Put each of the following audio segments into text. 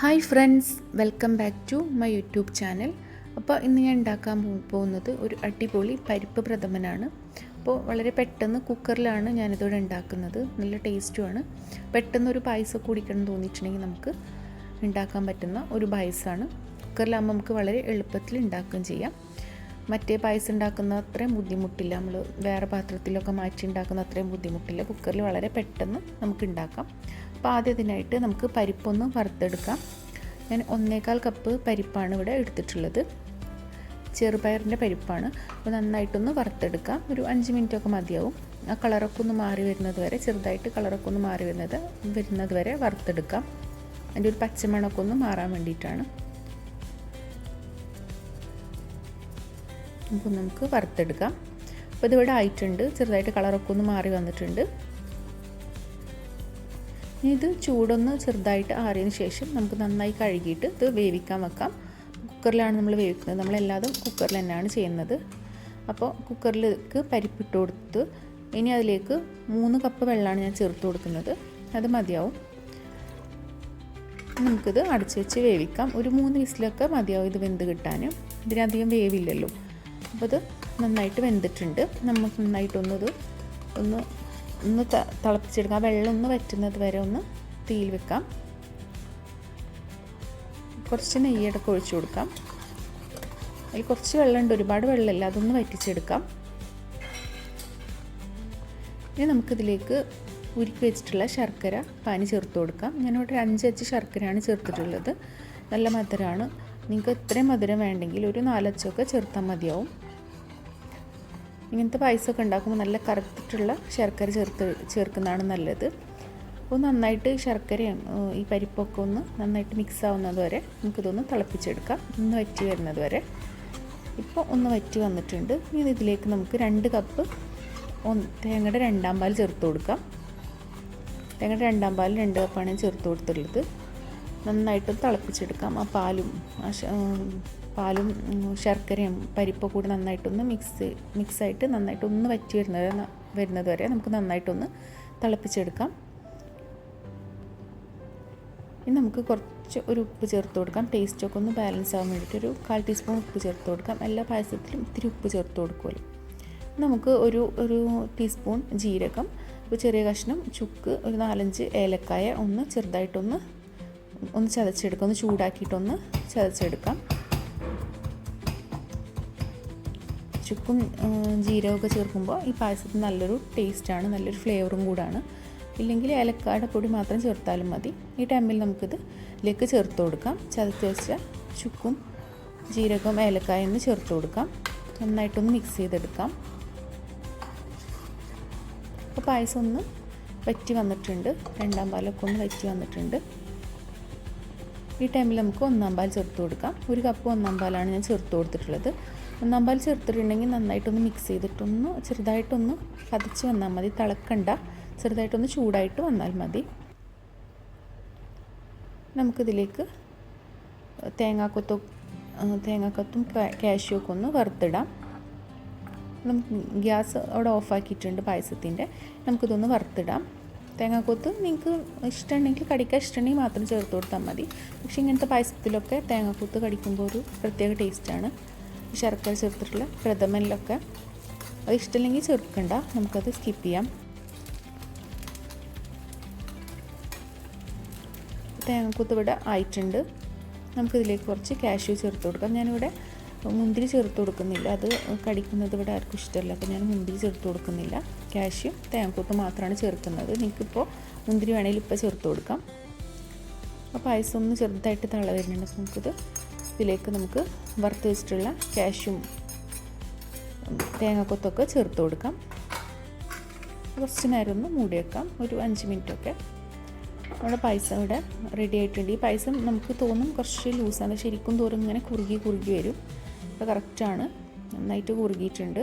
Hi friends, welcome back to my YouTube channel. അപ്പോൾ ഇന്ന് ഞാൻ ഉണ്ടാക്കാൻ പോകുന്നത് ഒരു അടിപൊളി പരിപ്പ് പ്രഥമനാണ്. അപ്പോൾ വളരെ പെട്ടെന്ന് കുക്കറിലാണ് ഞാനിതോടെ ഉണ്ടാക്കുന്നത്. നല്ല ടേസ്റ്റുമാണ്. പെട്ടെന്നൊരു പായസം കുടിക്കണം തോന്നിയിട്ടുണ്ടെങ്കിൽ നമുക്ക് ഉണ്ടാക്കാൻ പറ്റുന്ന ഒരു പായസമാണ്. കുക്കറിലാകുമ്പോൾ നമുക്ക് വളരെ എളുപ്പത്തിൽ ഉണ്ടാക്കുകയും ചെയ്യാം. മറ്റേ പായസം ഉണ്ടാക്കുന്ന അത്രയും ബുദ്ധിമുട്ടില്ല. നമ്മൾ വേറെ പാത്രത്തിലൊക്കെ മാറ്റി ഉണ്ടാക്കുന്ന അത്രയും ബുദ്ധിമുട്ടില്ല. കുക്കറിൽ വളരെ പെട്ടെന്ന് നമുക്ക് ഉണ്ടാക്കാം. അപ്പോൾ ആദ്യത്തിനായിട്ട് നമുക്ക് പരിപ്പൊന്ന് വറുത്തെടുക്കാം. ഞാൻ 1/4 കപ്പ് പരിപ്പാണ് ഇവിടെ എടുത്തിട്ടുള്ളത്. ചെറുപയറിൻ്റെ പരിപ്പാണ്. അപ്പോൾ നന്നായിട്ടൊന്ന് വറുത്തെടുക്കാം. ഒരു 5 മിനിറ്റൊക്കെ മതിയാവും. ആ കളറൊക്കെ ഒന്ന് മാറി വരുന്നത് വരെ, ചെറുതായിട്ട് കളറൊക്കെ ഒന്ന് മാറി വരുന്നത് വരെ വറുത്തെടുക്കാം. അതിൻ്റെ ഒരു പച്ചമണമൊക്കെ ഒന്ന് മാറാൻ വേണ്ടിയിട്ടാണ്. അപ്പോൾ നമുക്ക് വറുത്തെടുക്കാം. അപ്പോൾ ഇതിവിടെ ആയിട്ടുണ്ട്. ചെറുതായിട്ട് കളറൊക്കെ ഒന്ന് മാറി വന്നിട്ടുണ്ട്. ഇത് ചൂടൊന്ന് ചെറുതായിട്ട് ആറിയതിന് ശേഷം നമുക്ക് നന്നായി കഴുകിയിട്ട് ഇത് വേവിക്കാൻ വെക്കാം. കുക്കറിലാണ് നമ്മൾ വേവിക്കുന്നത്. നമ്മളെല്ലാതും കുക്കറിൽ തന്നെയാണ് ചെയ്യുന്നത്. അപ്പോൾ കുക്കറിലേക്ക് പരിപ്പിട്ട് കൊടുത്ത് ഇനി അതിലേക്ക് 3 കപ്പ് വെള്ളമാണ് ഞാൻ ചേർത്ത് കൊടുക്കുന്നത്. അത് മതിയാവും. നമുക്കിത് അടച്ചു വെച്ച് വേവിക്കാം. ഒരു 3 വിസിലൊക്കെ മതിയാവും ഇത് വെന്ത് കിട്ടാൻ. ഇതിനധികം വേവില്ലല്ലോ. അപ്പോൾ ഇത് നന്നായിട്ട് വെന്തിട്ടുണ്ട്. നമുക്ക് നന്നായിട്ടൊന്നത് ഒന്ന് തിളപ്പിച്ചെടുക്കാം. വെള്ളം ഒന്ന് വറ്റുന്നത് വരെ ഒന്ന് തീയിൽ വെക്കാം. കുറച്ച് നെയ്യടക്കം ഒഴിച്ചു കൊടുക്കാം. അതിൽ കുറച്ച് വെള്ളമുണ്ട്, ഒരുപാട് വെള്ളമില്ല. അതൊന്ന് വറ്റിച്ചെടുക്കാം. ഇനി നമുക്കിതിലേക്ക് ഉരുക്കി വെച്ചിട്ടുള്ള ശർക്കര പാനി ചേർത്ത് കൊടുക്കാം. ഞാനിവിടെ 5 അച്ച് ശർക്കരയാണ് ചേർത്തിട്ടുള്ളത്. നല്ല മധുരമാണ്. നിങ്ങൾക്ക് ഇത്രയും മധുരം വേണ്ടെങ്കിൽ ഒരു 4 അച്ചൊക്കെ ചേർത്താൽ മതിയാവും. ഇങ്ങനത്തെ പായസമൊക്കെ ഉണ്ടാക്കുമ്പോൾ നല്ല കറുത്തിട്ടുള്ള ശർക്കര ചേർക്കുന്നതാണ് നല്ലത്. അപ്പോൾ നന്നായിട്ട് ശർക്കരയും ഈ പരിപ്പൊക്കെ ഒന്ന് നന്നായിട്ട് മിക്സ് ആവുന്നത് വരെ നമുക്കിതൊന്ന് തിളപ്പിച്ചെടുക്കാം. ഒന്ന് വറ്റി വരുന്നത് വരെ. ഇപ്പോൾ ഒന്ന് വറ്റി വന്നിട്ടുണ്ട്. ഇനി ഇതിലേക്ക് നമുക്ക് 2 കപ്പ് തേങ്ങയുടെ 2ാം പാൽ ചേർത്ത് കൊടുക്കാം. തേങ്ങയുടെ 2ാം പാൽ 2 കപ്പാണ് ഞാൻ ചേർത്ത് കൊടുത്തുള്ളത്. നന്നായിട്ട് തിളപ്പിച്ചെടുക്കാം. ആ പാലും ശർക്കരയും പരിപ്പൊക്കെ കൂടി നന്നായിട്ടൊന്ന് മിക്സായിട്ട് നന്നായിട്ടൊന്ന് വറ്റി വരുന്നത് വരെ നമുക്ക് നന്നായിട്ടൊന്ന് തിളപ്പിച്ചെടുക്കാം. ഇനി നമുക്ക് കുറച്ച് ഒരു ഉപ്പ് ചേർത്ത് കൊടുക്കാം. ടേസ്റ്റൊക്കെ ഒന്ന് ബാലൻസ് ആവാൻ വേണ്ടിയിട്ട് ഒരു 1/4 ടീസ്പൂൺ ഉപ്പ് ചേർത്ത് കൊടുക്കാം. എല്ലാ പായസത്തിലും ഇത്തിരി ഉപ്പ് ചേർത്ത് കൊടുക്കുമല്ലോ. നമുക്ക് ഒരു ടീസ്പൂൺ ജീരകം, ഒരു ചെറിയ കഷ്ണം ചുക്ക്, ഒരു 4-5 ഏലക്കായ ഒന്ന് ചെറുതായിട്ടൊന്ന് ചതച്ചെടുക്കാം. ഒന്ന് ചൂടാക്കിയിട്ടൊന്ന് ചതച്ചെടുക്കാം. ചുക്കും ജീരകമൊക്കെ ചേർക്കുമ്പോൾ ഈ പായസത്തിന് നല്ലൊരു ടേസ്റ്റാണ്, നല്ലൊരു ഫ്ലേവറും കൂടാണ്. ഇല്ലെങ്കിൽ ഏലക്കായുടെ പൊടി മാത്രം ചേർത്താലും മതി. ഈ ടൈമിൽ ഇതിലേക്ക് ചേർത്ത് കൊടുക്കാം. ചതച്ച് വെച്ച ചുക്കും ജീരകവും ഏലക്കായും ഒന്ന് ചേർത്ത് കൊടുക്കാം. നന്നായിട്ടൊന്ന് മിക്സ് ചെയ്തെടുക്കാം. അപ്പോൾ പായസം ഒന്ന് വറ്റി വന്നിട്ടുണ്ട്. 2ാം പാലൊക്കെ ഒന്ന് വറ്റി വന്നിട്ടുണ്ട്. ഈ ടൈമിൽ നമുക്ക് 1ാം പാൽ ചേർത്ത് കൊടുക്കാം. 1 കപ്പ് 1ാം പാലാണ് ഞാൻ ചേർത്ത് കൊടുത്തിട്ടുള്ളത്. 1ാം പാൽ ചേർത്തിട്ടുണ്ടെങ്കിൽ നന്നായിട്ടൊന്ന് മിക്സ് ചെയ്തിട്ടൊന്ന് ചെറുതായിട്ടൊന്ന് പതിച്ച് വന്നാൽ മതി. തിളക്കണ്ട, ചെറുതായിട്ടൊന്ന് ചൂടായിട്ട് വന്നാൽ മതി. നമുക്കിതിലേക്ക് തേങ്ങാക്കൊത്തും കാഷ്യൂ ഒക്കെ ഒന്ന് വറുത്തിടാം. നമുക്ക് ഗ്യാസ് അവിടെ ഓഫാക്കിയിട്ടുണ്ട് പായസത്തിൻ്റെ. നമുക്കിതൊന്ന് വറുത്തിടാം. തേങ്ങാക്കൊത്ത് നിങ്ങൾക്ക് ഇഷ്ടമുണ്ടെങ്കിൽ കടിക്കാൻ ഇഷ്ടമുണ്ടെങ്കിൽ മാത്രം ചേർത്ത് കൊടുത്താൽ മതി. പക്ഷേ ഇങ്ങനത്തെ പായസത്തിലൊക്കെ തേങ്ങാക്കൊത്ത് കടിക്കുമ്പോൾ ഒരു പ്രത്യേക ടേസ്റ്റാണ്. ശർക്കര ചേർത്തിട്ടുള്ള പ്രഥമനിലൊക്കെ അത് ഇഷ്ടമില്ലെങ്കിൽ ചേർക്കണ്ട, നമുക്കത് സ്കിപ്പ് ചെയ്യാം. തേങ്ങാക്കൊത്ത് ഇവിടെ ആയിട്ടുണ്ട്. നമുക്കിതിലേക്ക് കുറച്ച് കാഷ്യൂ ചേർത്ത് കൊടുക്കാം. ഞാനിവിടെ മുന്തിരി ചേർത്ത് കൊടുക്കുന്നില്ല. അത് കടിക്കുന്നത് ഇവിടെ ആർക്കും ഇഷ്ടമല്ല. അപ്പോൾ ഞാൻ മുന്തിരി ചേർത്ത് കൊടുക്കുന്നില്ല. കാഷ്യൂ തേങ്ങാക്കൊത്ത് മാത്രമാണ് ചേർക്കുന്നത്. നിങ്ങൾക്കിപ്പോൾ മുന്തിരി വേണമെങ്കിൽ ഇപ്പോൾ ചേർത്ത് കൊടുക്കാം. അപ്പോൾ പായസം ഒന്ന് ചെറുതായിട്ട് തള വരുന്നുണ്ട്. നമുക്കിത് ഇതിലേക്ക് നമുക്ക് വറുത്ത് വെച്ചിട്ടുള്ള കാഷ്യും തേങ്ങാക്കൊത്തൊക്കെ ചേർത്ത് കൊടുക്കാം. കുറച്ച് നേരം ഒന്ന് മൂടി വെക്കാം. ഒരു 5 മിനിറ്റൊക്കെ. നമ്മുടെ പായസം ഇവിടെ റെഡി ആയിട്ടുണ്ട്. ഈ പായസം നമുക്ക് തോന്നും കുറച്ച് ലൂസാണ്. ശരിക്കും തോറും ഇങ്ങനെ കുറുകി വരും. അപ്പോൾ കറക്റ്റാണ്, നന്നായിട്ട് കുറുകിയിട്ടുണ്ട്.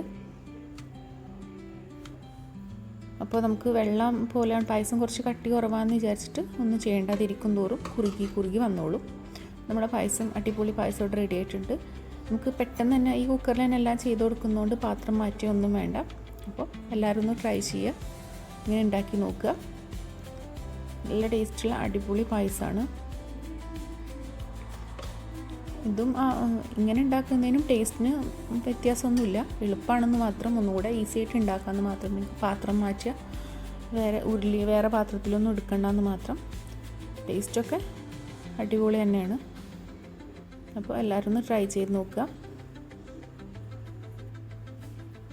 അപ്പോൾ നമുക്ക് വെള്ളം പോലെയാണ് പായസം കുറച്ച് കട്ടി കുറവാണെന്ന് വിചാരിച്ചിട്ട് ഒന്നും ചെയ്യേണ്ടാതിരിക്കും തോറും കുറുകി വന്നോളും. നമ്മുടെ പായസം അടിപൊളി പായസം ഇവിടെ റെഡി ആയിട്ടുണ്ട്. നമുക്ക് പെട്ടെന്ന് തന്നെ ഈ കുക്കറിൽ തന്നെ എല്ലാം ചെയ്ത് കൊടുക്കുന്നതുകൊണ്ട് പാത്രം മാറ്റിയൊന്നും വേണ്ട. അപ്പോൾ എല്ലാവരും ഒന്ന് ട്രൈ ചെയ്യുക, ഇങ്ങനെ ഉണ്ടാക്കി നോക്കുക. നല്ല ടേസ്റ്റുള്ള അടിപൊളി പായസമാണ്. ഇതും ഇങ്ങനെ ഉണ്ടാക്കുന്നതിനും ടേസ്റ്റിന് വ്യത്യാസമൊന്നുമില്ല, എളുപ്പമാണെന്ന് മാത്രം, ഒന്നുകൂടെ ഈസി ആയിട്ട് ഉണ്ടാക്കാമെന്ന് മാത്രം. പാത്രം മാറ്റുക, വേറെ പാത്രത്തിലൊന്നും എടുക്കണ്ടെന്ന് മാത്രം. ടേസ്റ്റൊക്കെ അടിപൊളി തന്നെയാണ്. അപ്പോൾ എല്ലാവരും ഒന്ന് ട്രൈ ചെയ്ത് നോക്കുക.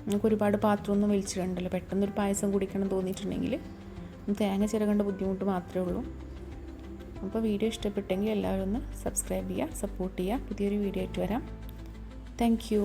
നമുക്ക് ഒരുപാട് പാത്രമൊന്നും വലിച്ചിടണ്ടല്ലോ. പെട്ടെന്നൊരു പായസം കുടിക്കണം തോന്നിയിട്ടുണ്ടെങ്കിൽ തേങ്ങ ചിരകേണ്ട ബുദ്ധിമുട്ട് മാത്രമേ ഉള്ളൂ. അപ്പോൾ വീഡിയോ ഇഷ്ടപ്പെട്ടെങ്കിൽ എല്ലാവരും ഒന്ന് സബ്സ്ക്രൈബ് ചെയ്യുക, സപ്പോർട്ട് ചെയ്യുക. പുതിയൊരു വീഡിയോ ആയിട്ട് വരാം. Thank you.